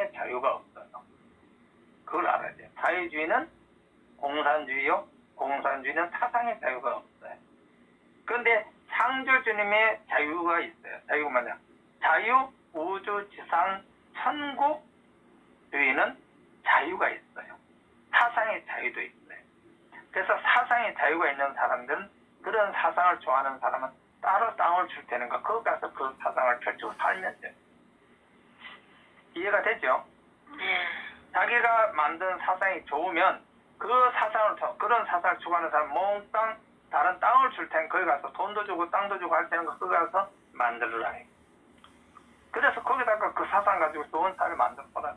사상의 자유가 없어요. 그걸 알아야 돼요. 사회주의는 공산주의요. 공산주의는 사상의 자유가 없어요. 그런데 창조주님의 자유가 있어요. 자유가 뭐냐? 자유, 우주, 지상, 천국주의는 자유가 있어요. 사상의 자유도 있어요. 그래서 사상의 자유가 있는 사람들은 그런 사상을 좋아하는 사람은 따로 땅을 줄 테니까 거기 가서 그 사상을 펼치고 살면 돼요. 이해가 되죠? 자기가 만든 사상이 좋으면 그 사상을, 그런 사상을 추구하는 사람 몽땅 다른 땅을 줄 테니 거기 가서 돈도 주고 땅도 주고 할 테니까 거기 가서 만들어라. 그래서 거기다가 그 사상 가지고 좋은 사회를 만들어라.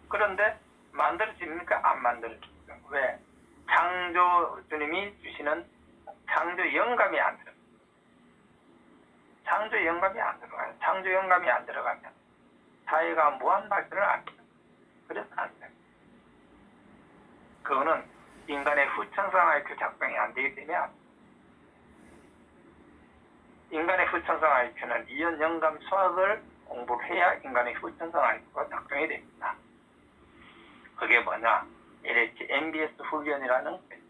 그런데 만들어집니까? 안 만들어집니까? 왜? 창조주님이 주시는 창조 영감이 안 들어가요. 창조 영감이 안 들어가요. 창조 영감이 안 들어가면 사회가 무한 발전을 안 해요. 그래서 안 돼요. 그거는 인간의 후천성 IQ 작동이 안 되기 때문에 안 돼요. 인간의 후천성 IQ는 이연 영감 수학을 공부를 해야 인간의 후천성 IQ가 작동이 됩니다. 그게 뭐냐? LH MBS 훈련이라는 거예요.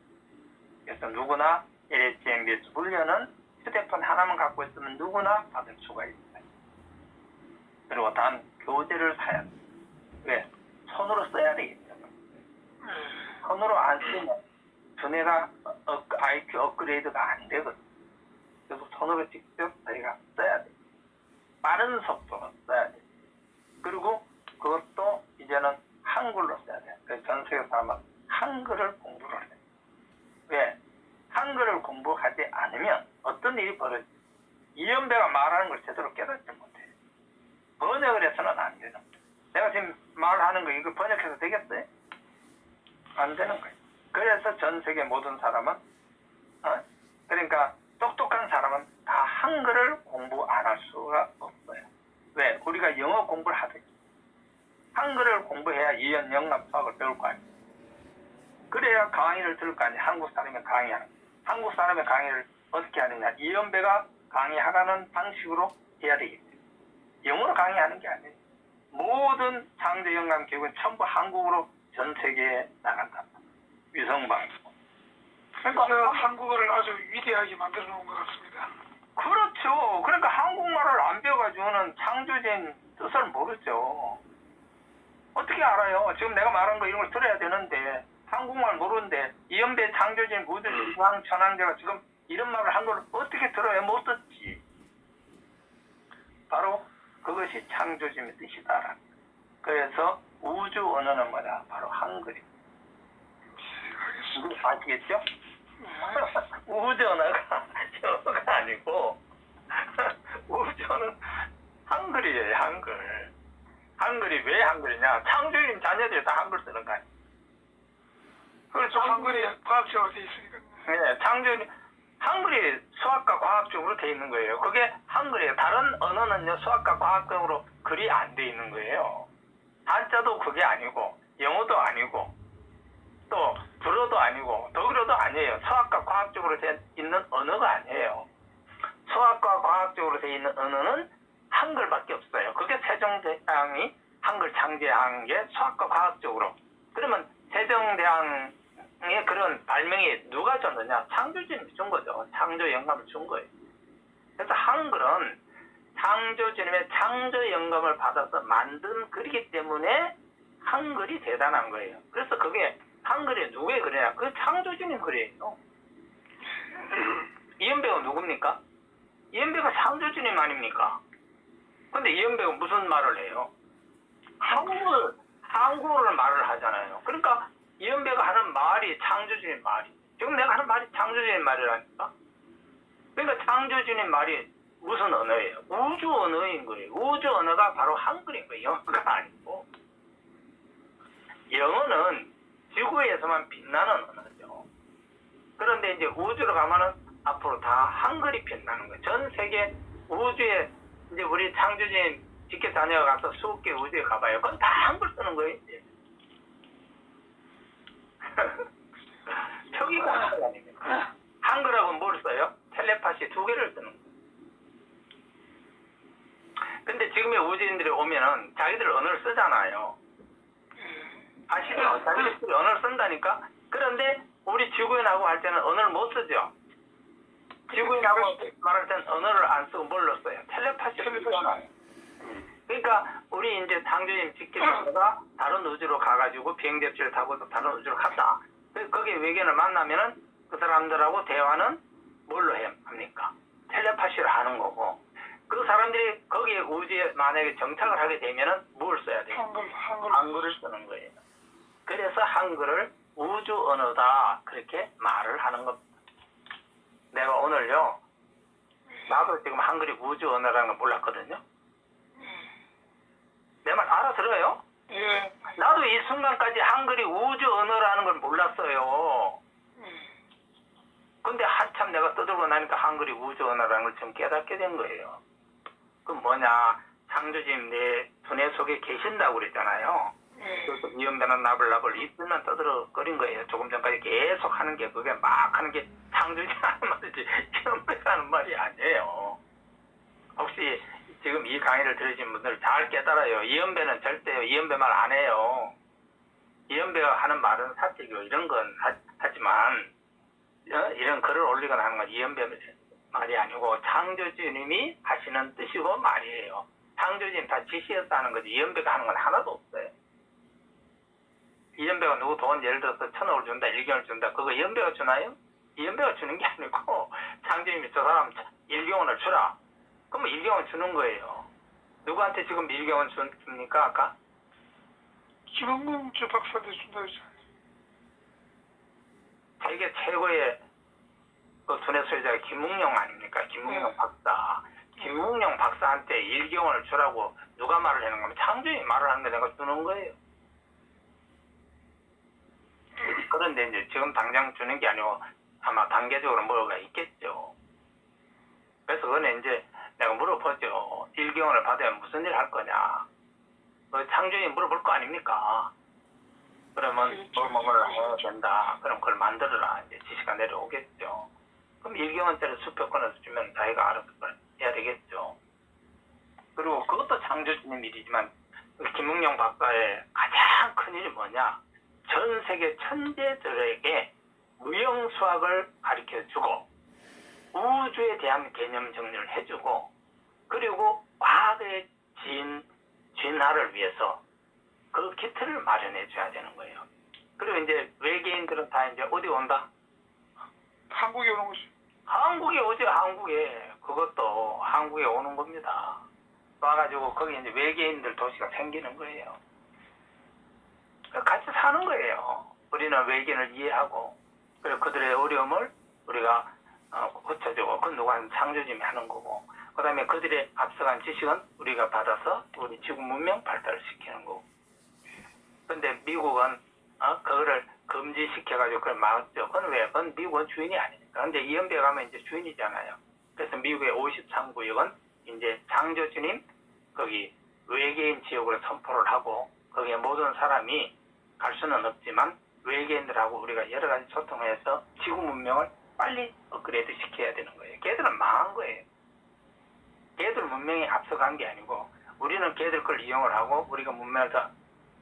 그래서 누구나 LH MBS 훈련은 휴대폰 하나만 갖고 있으면 누구나 받을 수가 있어요. 그리고 단 교재를 사야 돼요. 왜? 손으로 써야 되기 때문에. 손으로 안 쓰면 두뇌가 IQ 업그레이드가 안 되거든요. 그래서 손으로 직접 저희가 써야 돼요. 빠른 속도로 써야 돼요. 그리고 그것도 이제는 한글로 써야 돼요. 그래서 전 세계 사람은 한글을 공부를 해요. 왜? 한글을 공부하지 않으면 어떤 일이 벌어져요? 이연배가 말하는 걸 제대로 깨닫지 못해요. 번역을 해서는 안 되는 거예요. 내가 지금 말하는 거 이거 번역해서 되겠어요? 안 되는 거예요. 그래서 전 세계 모든 사람은 그러니까 똑똑한 사람은 다 한글을 공부 안 할 수가 없어요. 왜? 우리가 영어 공부를 하듯이 한글을 공부해야 이연 영감 수학을 배울 거 아니에요. 그래야 강의를 들을 거 아니에요. 한국 사람이 강의하는. 한국 사람의 강의를 어떻게 하느냐? 이연배가 강의하라는 방식으로 해야 되겠죠. 영어로 강의하는 게 아니에요. 모든 창조 영감 교육은 전부 한국어로 전 세계에 나간다. 위성방송. 그러니까 한국어를 아주 위대하게 만들어 놓은 것 같습니다. 그렇죠. 그러니까 한국말을 안 배워가지고는 창조적인 뜻을 모르죠. 어떻게 알아요? 지금 내가 말한 거 이런 걸 들어야 되는데 한국말 모르는데 이연배 창조적인 우주 지상 천왕제가 지금 이런 말을 한 걸 어떻게 들어요? 못 듣지. 바로 그것이 창조주의 뜻이다. 그래서 우주 언어는 뭐냐? 바로 한글입니다. 이거 아시겠죠? 우주 언어가 영어가 아니고 우주는 한글이에요. 한글. 한글이 왜 한글이냐? 창조주님 자녀들이 다 한글 쓰는 거 아니에요? 그렇죠. 한글이 과학적으로 돼 있으니까. 네, 창조주님 한글이 수학과 과학적으로 돼 있는 거예요. 그게 한글이에요. 다른 언어는요 수학과 과학적으로 글이 안 돼 있는 거예요. 한자도 그게 아니고 영어도 아니고 또 불어도 아니고 독일어도 아니에요. 수학과 과학적으로 돼 있는 언어가 아니에요. 수학과 과학적으로 돼 있는 언어는 한글밖에 없어요. 그게 세종대왕이 한글 창제한 게 수학과 과학적으로. 그러면 세종대왕의 그런 발명이 누가 줬느냐? 창조주님이 준 거죠. 창조 영감을 준 거예요. 그래서 한글은 창조주님의 창조 영감을 받아서 만든 글이기 때문에 한글이 대단한 거예요. 그래서 그게 한글이 누구의 글이냐? 그 창조주님 글이에요. 이연배가 누굽니까? 이연배가 창조주님 아닙니까? 근데 이연배가 무슨 말을 해요? 한국어를 말을 하잖아요. 그러니까 이연배가 하는 말이 창조주님 말이. 지금 내가 하는 말이 창조주님 말이라니까? 그러니까 창조주님 말이 무슨 언어예요? 우주 언어인 거예요. 우주 언어가 바로 한글인 거예요. 영어가 아니고. 영어는 지구에서만 빛나는 언어죠. 그런데 이제 우주로 가면은 앞으로 다 한글이 빛나는 거예요. 전 세계 우주에 이제 우리 창조주님 직접 다녀가서 수억 개 우주에 가봐요. 그건 다 한글 쓰는 거예요. 이제. 표기가 한글 아닙니까? 한글하고 뭘 써요? 텔레파시 2개를 쓰는 거예요. 근데 지금의 우주인들이 오면은 자기들 언어를 쓰잖아요. 아시죠? 자기들이 언어를 쓴다니까. 그런데 우리 지구인하고 할 때는 언어를 못 쓰죠. 지구인하고 말할 때는 언어를 안 쓰고 뭘로 써요? 텔레파시로 쓰잖아요. 그러니까 우리 이제 창조님 직계자가 다른 우주로 가가지고 비행접시를 타고 또 다른 우주로 갔다. 거기에 외계인을 만나면은 그 사람들하고 대화는 뭘로 합니까? 텔레파시를 하는 거고. 그 사람들이 거기에 우주에 만약에 정착을 하게 되면은 뭘 써야 돼요? 한글을 쓰는 거예요. 그래서 한글을 우주 언어다 그렇게 말을 하는 겁니다. 내가 오늘요, 나도 지금 한글이 우주 언어라는 걸 몰랐거든요. 내 말 알아들어요? 예. 나도 이 순간까지 한글이 우주 언어라는 걸 몰랐어요. 근데 한참 내가 떠들고 나니까 한글이 우주 언어라는 걸 좀 깨닫게 된 거예요. 그럼 뭐냐, 창조주님 내 두뇌 속에 계신다고 그랬잖아요. 그래서 이연배는 나불나불 이틀만 떠들어거린 거예요. 조금 전까지 계속 하는 게 그게 막 하는 게 창조주님 하는 말이지 이연배가 하는 말이 아니에요. 혹시 지금 이 강의를 들으신 분들 잘 깨달아요. 이연배는 절대 이연배 말 안 해요. 이연배가 하는 말은 사실이고 이런 건 하지만 이런 글을 올리거나 하는 건 이연배 말이 아니고 창조주님이 하시는 뜻이고 말이에요. 창조주님 다 지시해서 하는 거지 이연배가 하는 건 하나도 없어요. 이연배가 누구 돈 예를 들어서 1,000억을 준다, 1경을 준다. 그거 이연배가 주나요? 이연배가 주는 게 아니고 창조주님이 저 사람 1경원을 주라. 그럼 1경원 주는 거예요. 누구한테 지금 1경원 줍니까 아까? 김흥문 저 박사한테 준다고 했잖아요. 세계 최고의 그 두뇌 소유자가 김웅영 아닙니까? 김웅영 박사. 김웅영 박사한테 1경원을 주라고 누가 말을 하는 거면 창조주님이 말을 하는데 내가 주는 거예요. 그런데 이제 지금 당장 주는 게 아니고 아마 단계적으로 뭐가 있겠죠. 그래서 그거는 이제 내가 물어보죠. 1경원을 받으면 무슨 일 할 거냐. 창조주님 물어볼 거 아닙니까? 그러면 뭐를 해야 된다. 그럼 그걸 만들어라. 이제 지시가 내려오겠죠. 그럼 1경원짜리 수표권을 주면 자기가 알아서 그걸 해야 되겠죠. 그리고 그것도 창조주님 일이지만 김웅영 박사의 가장 큰 일이 뭐냐. 전 세계 천재들에게 무형수학을 가르쳐주고 우주에 대한 개념 정리를 해주고 그리고 과거의 진화를 위해서 그 기틀을 마련해 줘야 되는 거예요. 그리고 이제 외계인들은 다 이제 어디 온다? 한국에 오는 거지. 한국에 오죠. 한국에. 그것도 한국에 오는 겁니다. 와가지고 거기 이제 외계인들 도시가 생기는 거예요. 같이 사는 거예요. 우리는 외계인을 이해하고 그리고 그들의 어려움을 우리가 고쳐주고 그 누구는 창조주님이 하는 거고 그 다음에 그들의 앞서간 지식은 우리가 받아서 우리 지구 문명 발달을 시키는 거고 근데 미국은 그거를 금지시켜가지고 그걸 막았죠. 그건 왜? 그건 미국은 주인이 아니니까. 근데 이연배 가면 이제 주인이잖아요. 그래서 미국의 53구역은 이제 창조주님 거기 외계인 지역으로 선포를 하고 거기에 모든 사람이 갈 수는 없지만 외계인들하고 우리가 여러 가지 소통해서 지구 문명을 빨리 업그레이드 시켜야 되는 거예요. 걔들은 망한 거예요. 걔들 문명이 앞서간 게 아니고 우리는 걔들 걸 이용을 하고 우리가 문명을 더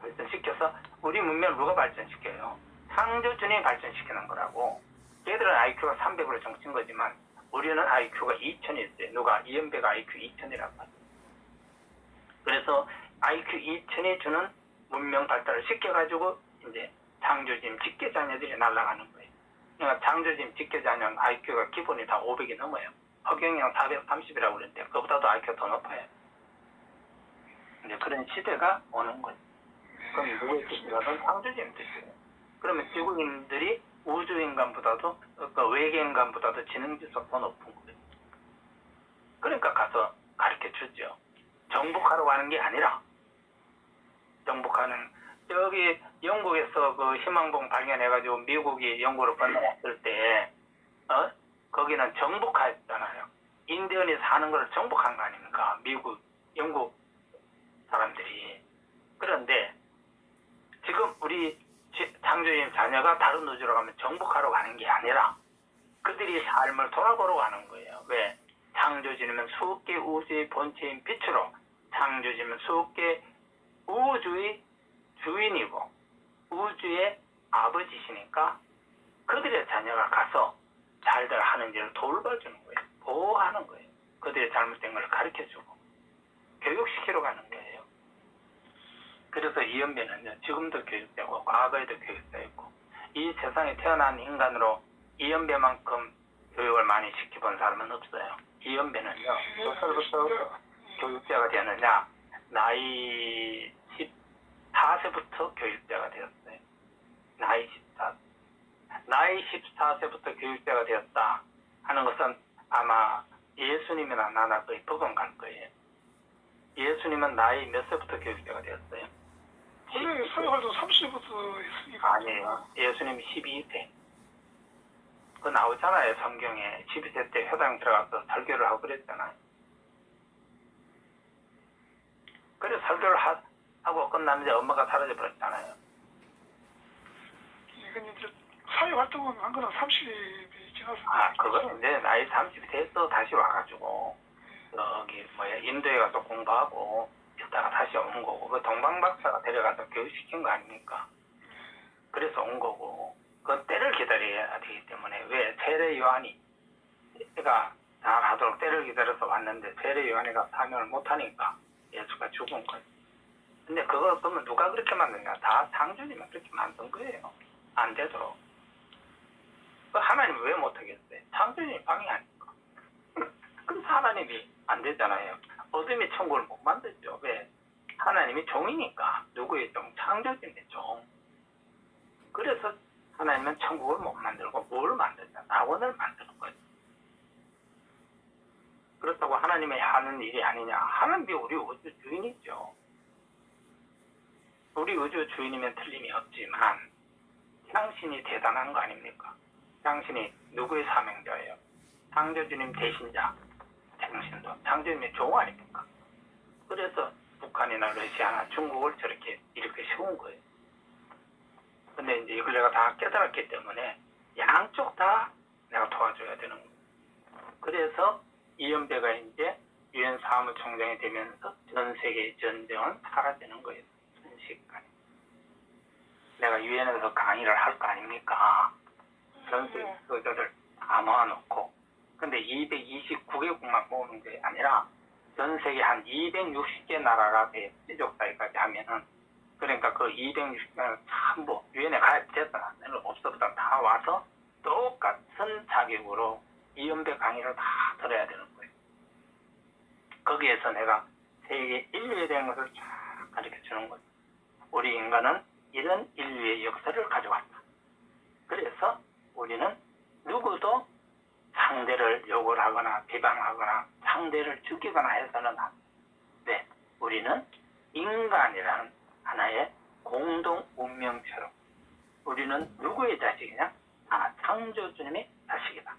발전시켜서 우리 문명을 누가 발전시켜요? 창조주님이 발전시키는 거라고. 걔들은 IQ가 300으로 정친 거지만 우리는 IQ가 2000이 있어요. 누가? 이연배가 IQ 2000이라고 하죠. 그래서 IQ 2000이 주는 문명 발달을 시켜가지고 이제 창조주님 직계자녀들이 날아가는 거예요. 그러니까 창조주님 직계자녀는 IQ가 기본이 다 500이 넘어요. 허경영 430이라고 그랬는데 그보다도 IQ가 더 높아요. 이제 그런 시대가 오는 거예요. 그럼 누구의 뜻이라든 창조주님 뜻이에요. 그러면 지구인들이 우주인간보다도 그 외계인간보다도 지능지수가 더 높은 거예요. 그러니까 가서 가르쳐 주죠. 정복하러 가는 게 아니라 정복하는 여기 영국에서 그 희망봉 발견해가지고 미국이 영국으로 건너왔을 때 거기는 정복했잖아요. 인디언이 사는 걸 정복한 거 아닙니까? 미국, 영국 사람들이. 그런데 지금 우리 창조주님 자녀가 다른 우주로 가면 정복하러 가는 게 아니라 그들이 삶을 돌아보러 가는 거예요. 왜? 창조주님은 수억 개 우주의 본체인 빛으로 창조주님은 수없게 우주의 주인이고 우주의 아버지시니까 그들의 자녀가 가서 잘들 하는지를 돌봐주는 거예요. 보호하는 거예요. 그들의 잘못된 걸 가르쳐주고 교육시키러 가는 거예요. 그래서 이연배는요, 지금도 교육되고 과거에도 교육되고 이 세상에 태어난 인간으로 이연배만큼 교육을 많이 시켜본 사람은 없어요. 이연배는요, 몇 살부터 교육자가 되느냐, 나이 14세부터 교육자가 되었어요. 나이 14세. 나이 14세부터 교육자가 되었다 하는 것은 아마 예수님이나 나나 거의 버금갈 거예요. 예수님은 나이 몇 세부터 교육자가 되었어요? 원래 사회활동 30세부터 했으니까. 아니에요. 예수님이 12세. 그거 나오잖아요, 성경에. 12세 때 회당 들어가서 설교를 하고 그랬잖아요. 그래 설교를 하고 끝났는데 엄마가 사라져버렸잖아요. 이건 이제 사회활동은 한 거는 30이 지나서. 그건 이제 나이 30이 돼서 다시 와가지고 여기 인도에 가서 공부하고 있다가 다시 온 거고, 그 동방박사가 데려가서 교육시킨 거 아닙니까? 그래서 온 거고, 그 때를 기다려야 되기 때문에, 왜 세례 요한이 얘가 잘하도록 때를 기다려서 왔는데 세례 요한이가 사명을 못하니까 예수가 죽은 거예요. 근데 그걸 그러면 누가 그렇게 만드냐? 다 창조님이 그렇게 만든 거예요. 안 되도록. 그 하나님 왜 못하겠어요? 창조님이 방해하니까. 그래서 하나님이 안 되잖아요. 어둠의 천국을 못 만들죠. 왜? 하나님이 종이니까. 누구의 종? 창조주의 종. 그래서 하나님은 천국을 못 만들고 뭘 만들냐? 낙원을 만드는 거예요. 그렇다고 하나님이 하는 일이 아니냐? 하나님이 우리 우주 주인이죠. 우리 우주 주인이면 틀림이 없지만 당신이 대단한 거 아닙니까? 당신이 누구의 사명자예요? 창조주님 대신자. 당신도 창조주님의 종 아닙니까? 그래서 북한이나 러시아나 중국을 저렇게 이렇게 세운 거예요. 근데 이제 이걸 내가 다 깨달았기 때문에 양쪽 다 내가 도와줘야 되는 거예요. 그래서 이연배가 이제 유엔 사무총장이 되면서 전 세계 전쟁은 사라지는 거예요. 순식간에. 내가 유엔에서 강의를 할 거 아닙니까? 전 세계 그들을 다 모아놓고, 근데 229개국만 모으는 게 아니라 전 세계 한 260개 나라가 지족사회까지 하면은, 그러니까 그 260개는 전부 유엔에 가입됐든 안 되든 없어보다 다 와서 똑같은 자격으로 이연배 강의를 다 들어야 되는 거예요. 거기에서 내가 세계 인류에 대한 것을 쫙 가르쳐 주는 거예요. 우리 인간은 이런 인류의 역사를 가져왔다. 그래서 우리는 누구도 상대를 욕을 하거나 비방하거나 상대를 죽이거나 해서는 안 돼. 네, 우리는 인간이라는 하나의 공동 운명체로, 우리는 누구의 자식이냐? 창조주님의 자식이다.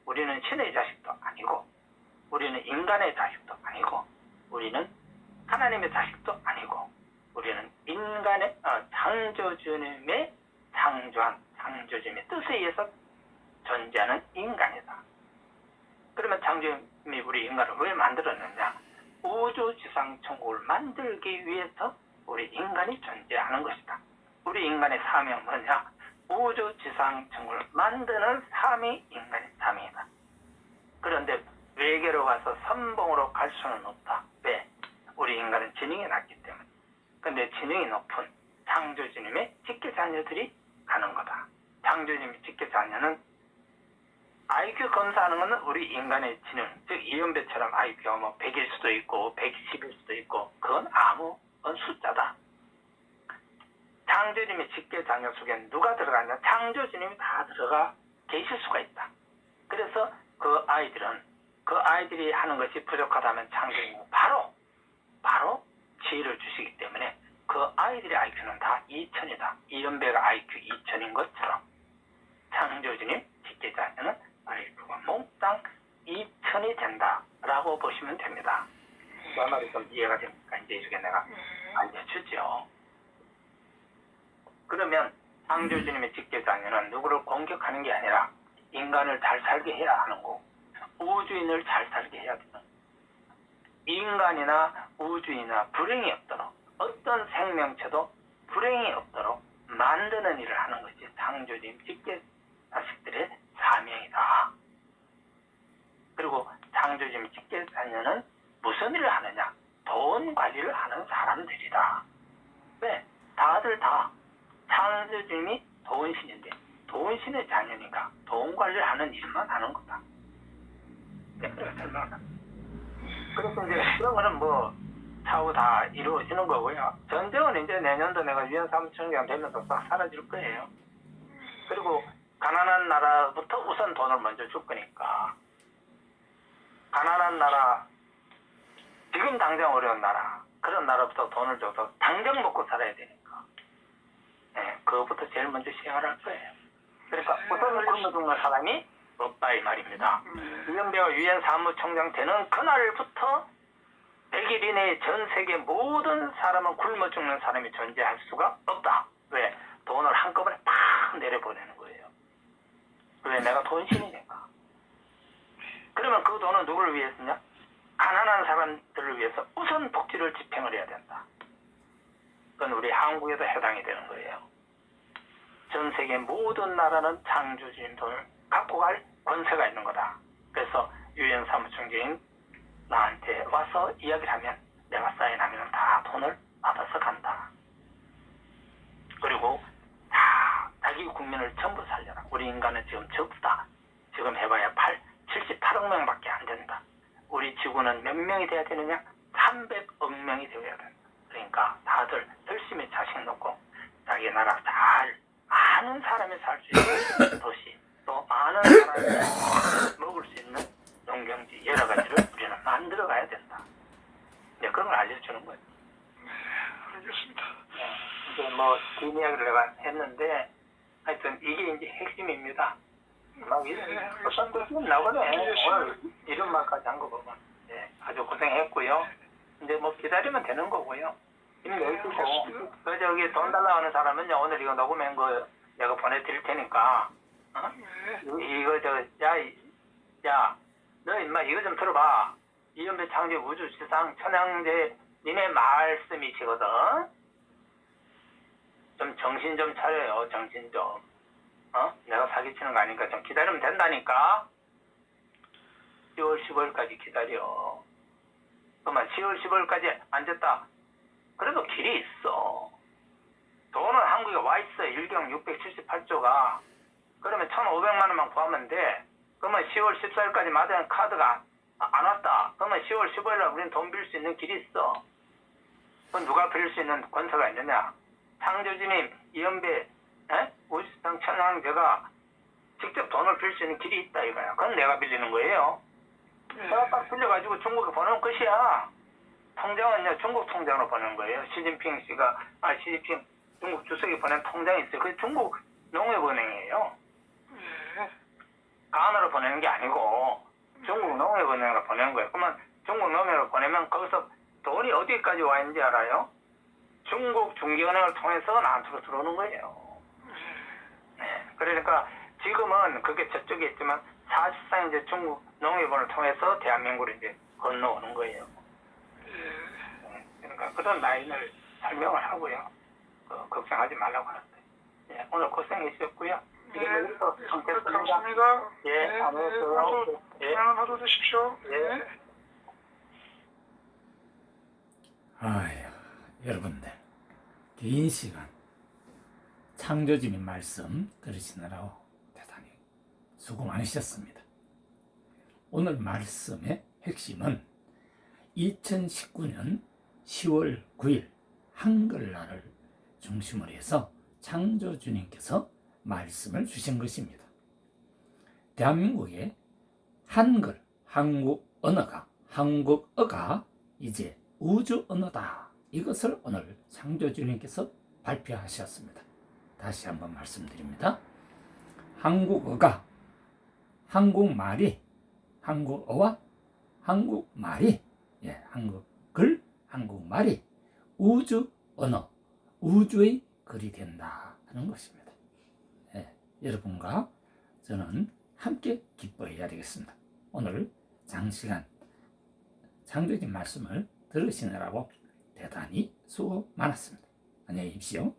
우리는 신의 자식도 아니고, 우리는 인간의 자식도 아니고, 우리는 하나님의 자식도 아니고, 우리는 인간의 창조주님의 창조한 창조주님의 뜻에 의해서 존재하는 인간이다. 그러면 창조주님이 우리 인간을 왜 만들었느냐? 우주지상천국을 만들기 위해서 우리 인간이 존재하는 것이다. 우리 인간의 사명은 뭐냐? 우주지상천국을 만드는 삶이 인간의 삶이다. 그런데 외계로 가서 선봉으로 갈 수는 없다. 왜? 우리 인간은 지능이 낮기 때문에. 근데 지능이 높은 창조주님의 직계자녀들이 가는 거다. 창조주님의 직계자녀는 IQ 검사하는 것은 우리 인간의 지능, 즉 이연배처럼 IQ가 100일 수도 있고 110일 수도 있고, 그건 그건 숫자다. 창조주님의 직계자녀 속에 누가 들어가냐? 창조주님이 다 들어가 계실 수가 있다. 그래서 그 아이들이 하는 것이 부족하다면 창조주님이 바로 지혜를 주시기 때문에 그 아이들의 IQ는 다 2000이다. 이연배가 IQ 2000인 것처럼 창조주님 직계자녀는 IQ가 몽땅 2000이 된다라고 보시면 됩니다. 그 말이 좀 이해가 됩니까? 이제 이렇게 내가 알려주죠. 그러면 창조주님의 직계자녀는 누구를 공격하는 게 아니라 인간을 잘 살게 해야 하는 거고, 우주인을 잘 살게 해야 되는 거예요. 인간이나 우주인이나 불행이 없도록, 어떤 생명체도 불행이 없도록 만드는 일을 하는 것이 창조주님 직계 자식들의 사명이다. 그리고 창조주님 직계 자녀는 무슨 일을 하느냐? 돈 관리를 하는 사람들이다. 왜? 다들 다 창조주님이 돈신인데 돈신의 자녀니까 돈 관리를 하는 일만 하는 거다. 그래서 설명한다. 그래서 이제 그런 거는 뭐 차후 다 이루어지는 거고요. 전쟁은 이제 내년도 내가 유엔 사무총장 되면서 싹 사라질 거예요. 그리고 가난한 나라부터 우선 돈을 먼저 줄 거니까. 가난한 나라, 지금 당장 어려운 나라, 그런 나라부터 돈을 줘서 당장 먹고 살아야 되니까. 네, 그것부터 제일 먼저 시행을 할 거예요. 그러니까 우선 굶어 죽는 사람이 없다 이 말입니다. 이현배가 유엔 사무총장 되는 그날부터 100일 이내에 전 세계 모든 사람은 굶어 죽는 사람이 존재할 수가 없다. 왜? 돈을 한꺼번에 팍 내려보내는 거예요. 왜? 내가 돈신이니까. 그러면 그 돈은 누구를 위해 쓰냐? 가난한 사람들을 위해서 우선 복지를 집행을 해야 된다. 그건 우리 한국에도 해당이 되는 거예요. 전 세계 모든 나라는 창조주님 돈을 갖고 갈 권세가 있는 거다. 그래서 유엔 사무총장인 나한테 와서 이야기를 하면 내가 사인하면 다 돈을 받아서 간다. 그리고 다 자기 국민을 전부 살려라. 우리 인간은 지금 적다. 지금 해봐야 78억 명밖에 안 된다. 우리 지구는 몇 명이 돼야 되느냐? 300억 명이 되어야 된다. 그러니까 다들 열심히 자신 놓고 자기 나라 잘 많은 사람이 살 수 있는 도시, 또 많은 사람이 먹을 수 있는 농경지 여러 가지를 우리는 만들어 가야 된다. 네, 그런 걸 알려주는 거예요. 네, 알겠습니다. 네, 이제 뭐 긴 이야기를 내가 했는데 하여튼 이게 이제 핵심입니다. 막 이런 어떤 것이 나오네. 오늘 이런 말까지 한 거 보면 네, 아주 고생했고요. 이제 뭐 기다리면 되는 거고요. 이미 열두고 그 저기 돈 달라고 하는 사람은요 오늘 이거 녹음한 거 내가 보내드릴 테니까 어? 이거 야 너 임마 이거 좀 들어봐. 이현배 창조 우주시상 천양제 니네 말씀이시거든. 좀 정신 좀 차려요. 정신 좀. 어? 내가 사기치는 거 아니니까 좀 기다리면 된다니까. 10월 15일까지 기다려. 그러면 10월 15일까지 안 됐다. 그래도 길이 있어. 돈은 한국에 와 있어. 1경 678조가. 그러면 1,500만 원만 구하면 돼. 그러면 10월 14일까지 마련 카드가 안 왔다. 그러면 10월 15일날 우리는 돈 빌 수 있는 길이 있어. 그건 누가 빌 수 있는 권세가 있느냐? 창조주님, 이현배, 우주상 천왕제가 직접 돈을 빌 수 있는 길이 있다 이거야. 그건 내가 빌리는 거예요. 내가 딱 빌려가지고 중국에 보내는 것이야. 통장은요 중국 통장으로 보내는 거예요. 시진핑 중국 주석이 보낸 통장이 있어요. 그게 중국 농협은행이에요. 간으로 보내는 게 아니고 중국 농협은행으로 보내는 거예요. 그러면 중국 농협으로 보내면 거기서 돈이 어디까지 와 있는지 알아요? 중국 중개은행을 통해서 나한테로 들어오는 거예요. 네. 그러니까 지금은 그게 저쪽에 있지만 사실상 이제 중국 농협원을 통해서 대한민국으로 이제 건너오는 거예요. 네. 그러니까 그런 라인을 설명을 하고요. 걱정하지 말라고 하는데. 네. 오늘 고생하셨고요. 네, 감사합니다. 예, 네, 안녕하세요. 편안한 하루 되십시오. 네. 아유, 여러분들 긴 시간 창조주님 말씀 들으시느라고 대단히 수고 많으셨습니다. 오늘 말씀의 핵심은 2019년 10월 9일 한글날을 중심으로 해서 창조주님께서 말씀을 주신 것입니다. 대한민국의 한글, 한국어가 이제 우주 언어다. 이것을 오늘 창조주님께서 발표하셨습니다. 다시 한번 말씀드립니다. 한국어가 한국어와 한국말이 한국글, 한국말이 우주 언어, 우주의 글이 된다 하는 것입니다. 여러분과 저는 함께 기뻐해야 되겠습니다. 오늘 장시간 창조적인 말씀을 들으시느라고 대단히 수고 많았습니다. 안녕히 계십시오.